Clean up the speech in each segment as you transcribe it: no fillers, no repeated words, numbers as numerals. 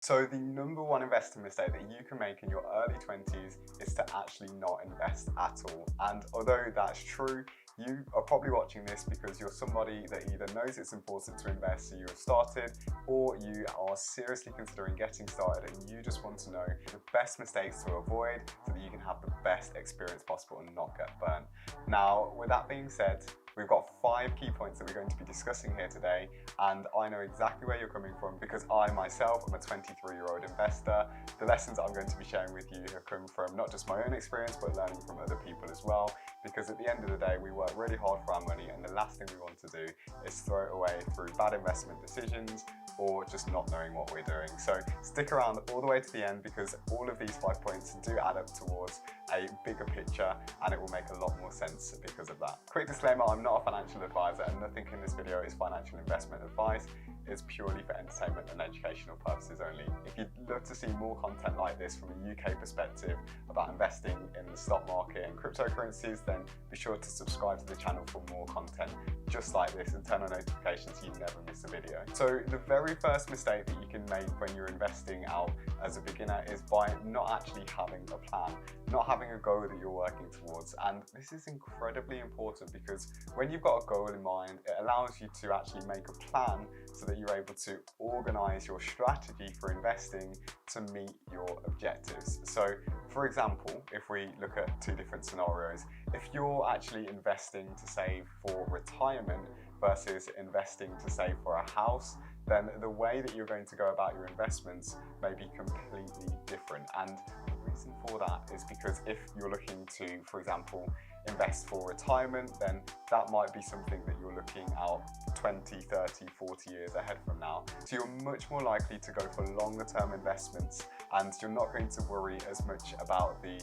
So the number one investing mistake that you can make in your early 20s is to actually not invest at all. And although that's true, you are probably watching this because you're somebody that either knows it's important to invest so you have started, or you are seriously considering getting started and you just want to know the best mistakes to avoid so that you can have the best experience possible and not get burnt. Now, with that being said, we've got 5 key points that we're going to be discussing here today, and I know exactly where you're coming from because I myself am a 23-year-old investor. The lessons I'm going to be sharing with you have come from not just my own experience but learning from other people as well, because at the end of the day we work really hard for our money and the last thing we want to do is throw it away through bad investment decisions or just not knowing what we're doing. So stick around all the way to the end because all of these 5 points do add up towards a bigger picture and it will make a lot more sense because of that. Quick disclaimer, I'm not a financial advisor and nothing in this video is financial investment advice. It's purely for entertainment and educational purposes only. If you'd love to see more content like this from a UK perspective about investing in the stock market and cryptocurrencies, then be sure to subscribe to the channel for more content just like this and turn on notifications so you never miss a video. So the very first mistake that you can make when you're investing out as a beginner is by not actually having a plan, not having a goal that you're working towards. And this is incredibly important because when you've got a goal in mind, it allows you to actually make a plan so that you're able to organize your strategy for investing to meet your objectives. So for example, if we look at 2 different scenarios, if you're actually investing to save for retirement versus investing to save for a house, then the way that you're going to go about your investments may be completely different. And the reason for that is because if you're looking to, for example, invest for retirement, then that might be something that you're looking out 20, 30, 40 years ahead from now. So you're much more likely to go for longer term investments and you're not going to worry as much about the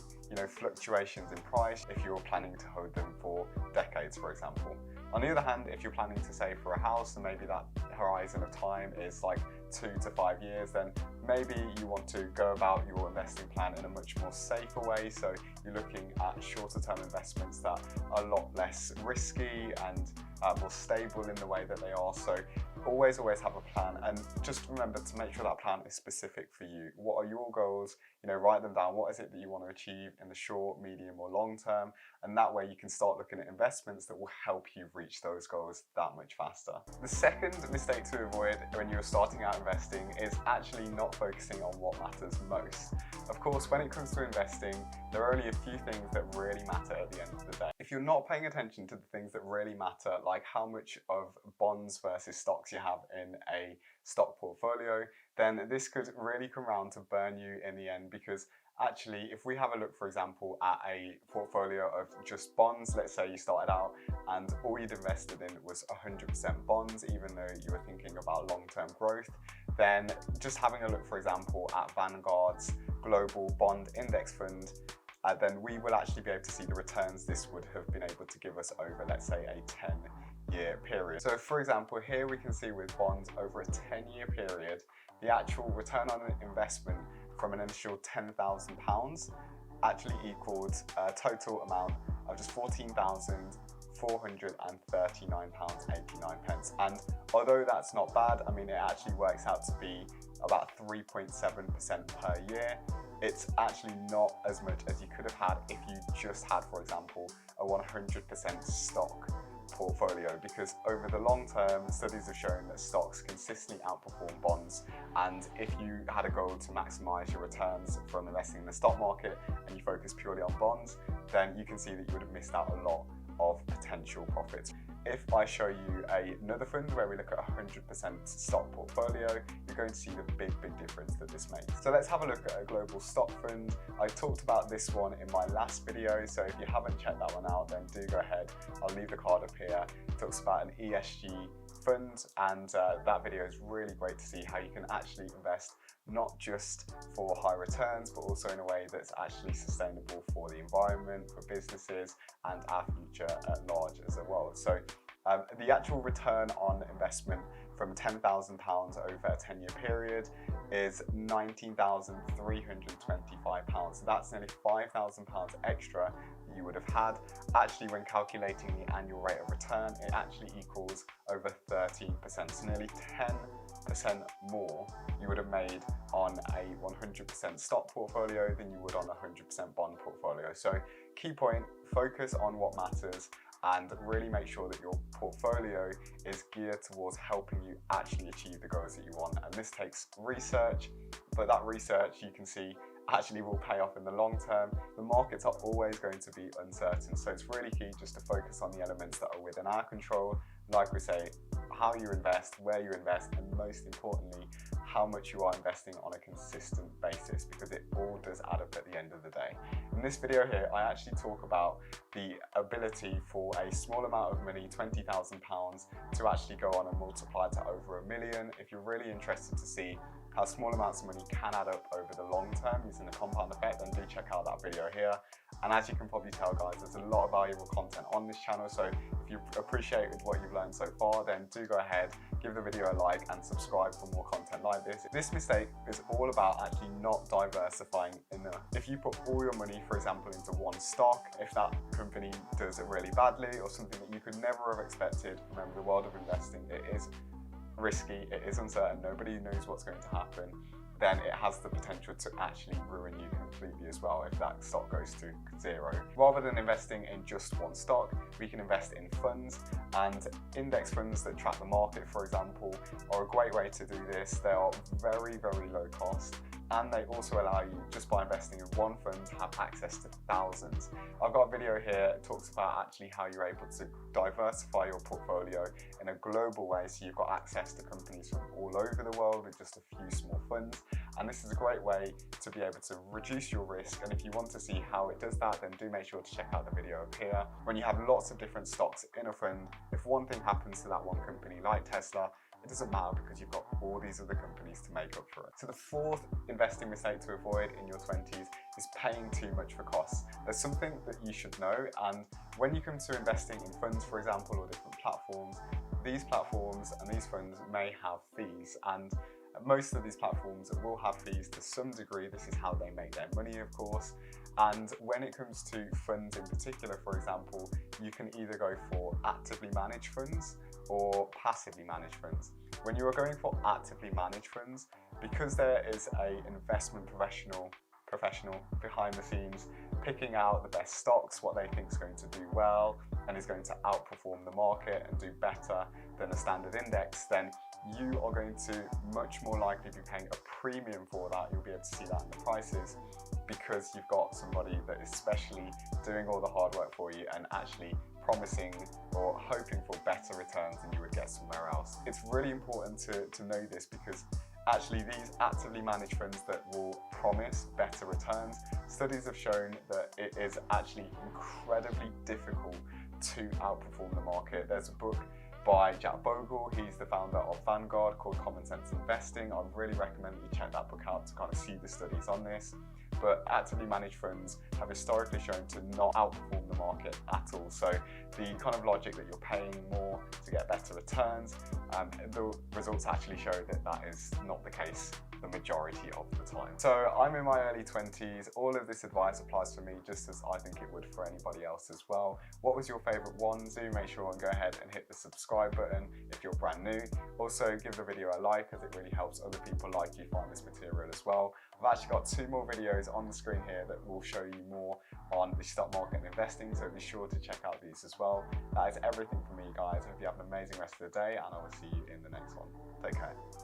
fluctuations in price if you're planning to hold them for decades, for example. On the other hand, if you're planning to save for a house and maybe that horizon of time is like 2 to 5 years, then maybe you want to go about your investing plan in a much more safer way. So you're looking at shorter term investments that are a lot less risky and more stable in the way that they are. So always have a plan, and just remember to make sure that plan is specific for you. What are your goals? Write them down. What is it that you want to achieve in the short, medium or long term? And that way you can start looking at investments that will help you reach those goals that much faster. The second mistake to avoid when you're starting out investing is actually not focusing on what matters most. Of course, when it comes to investing, there are only a few things that really matter at the end of the day. If you're not paying attention to the things that really matter, like how much of bonds versus stocks you have in a stock portfolio, then this could really come around to burn you in the end, because actually if we have a look, for example, at a portfolio of just bonds, let's say you started out and all you'd invested in was 100% bonds, even though you were thinking about long-term growth, then just having a look, for example, at Vanguard's Global Bond Index Fund, then we will actually be able to see the returns this would have been able to give us over, let's say, a 10-year period. So for example, here we can see with bonds over a 10-year period, the actual return on investment from an initial £10,000 actually equaled a total amount of just £14,439.89. And although that's not bad, I mean, it actually works out to be about 3.7% per year. It's actually not as much as you could have had if you just had, for example, a 100% stock portfolio, because over the long term, studies have shown that stocks consistently outperform bonds. And if you had a goal to maximize your returns from investing in the stock market and you focus purely on bonds, then you can see that you would have missed out a lot of potential profits. If I show you another fund where we look at 100% stock portfolio, you're going to see the big difference that this makes. So let's have a look at a global stock fund. I talked about this one in my last video, so if you haven't checked that one out, then do go ahead. I'll leave the card up here. It talks about an ESG fund, and that video is really great to see how you can actually invest not just for high returns, but also in a way that's actually sustainable for the environment, for businesses, and our future at large as well. So the actual return on investment from £10,000 over a 10-year period is £19,325. So that's nearly £5,000 extra that you would have had. Actually, when calculating the annual rate of return, it actually equals over 13%, so nearly 10 more you would have made on a 100% stock portfolio than you would on a 100% bond portfolio. So key point, focus on what matters and really make sure that your portfolio is geared towards helping you actually achieve the goals that you want. And this takes research, but that research you can see actually will pay off in the long term. The markets are always going to be uncertain, so it's really key just to focus on the elements that are within our control. Like we say, how you invest, where you invest, and most importantly, how much you are investing on a consistent basis, because it all does add up at the end of the day. In this video here, I actually talk about the ability for a small amount of money, £20,000, to actually go on and multiply to over $1 million. If you're really interested to see how small amounts of money can add up over the long term using the compound effect, then do check out that video here. And as you can probably tell, guys, there's a lot of valuable content on this channel, so if you've appreciated what you've learned so far, then do go ahead, give the video a like and subscribe for more content like this. This mistake is all about actually not diversifying enough. If you put all your money, for example, into one stock, if that company does it really badly or something that you could never have expected, remember, the world of investing, it is risky, it is uncertain, nobody knows what's going to happen, then it has the potential to actually ruin you completely as well if that stock goes to zero. Rather than investing in just one stock, we can invest in funds, and index funds that track the market, for example, are a great way to do this. They are very, very low cost, and they also allow you, just by investing in one fund, to have access to thousands. I've got a video here that talks about actually how you're able to diversify your portfolio in a global way, so you've got access to companies from all over the world with just a few small funds. And this is a great way to be able to reduce your risk, and if you want to see how it does that, then do make sure to check out the video up here. When you have lots of different stocks in a fund, if one thing happens to that one company, like Tesla, it doesn't matter because you've got all these other companies to make up for it. So the fourth investing mistake to avoid in your 20s is paying too much for costs. There's something that you should know, and when you come to investing in funds, for example, or different platforms, these platforms and these funds may have fees, and most of these platforms will have fees to some degree. This is how they make their money, of course. And when it comes to funds in particular, for example, you can either go for actively managed funds or passively managed funds. When you are going for actively managed funds, because there is an investment professional behind the scenes picking out the best stocks, what they think is going to do well and is going to outperform the market and do better than a standard index, then you are going to much more likely be paying a premium for that. You'll be able to see that in the prices because you've got somebody that is specially doing all the hard work for you and actually promising or hoping for better returns than you would get somewhere else. It's really important to know this, because actually these actively managed funds that will promise better returns, studies have shown that it is actually incredibly difficult to outperform the market. There's a book by Jack Bogle, he's the founder of Vanguard, called Common Sense Investing. I really recommend that you check that book out to kind of see the studies on this. But actively managed funds have historically shown to not outperform the market at all. So the kind of logic that you're paying more to get better returns, the results actually show that that is not the case the majority of the time. So I'm in my early 20s. All of this advice applies for me just as I think it would for anybody else as well. What was your favorite one? Do make sure and go ahead and hit the subscribe button if you're brand new. Also give the video a like, as it really helps other people like you find this material as well. I've actually got 2 more videos on the screen here that will show you more on the stock market and investing, so be sure to check out these as well. That is everything from me, guys. I hope you have an amazing rest of the day, and I will see you in the next one. Take care.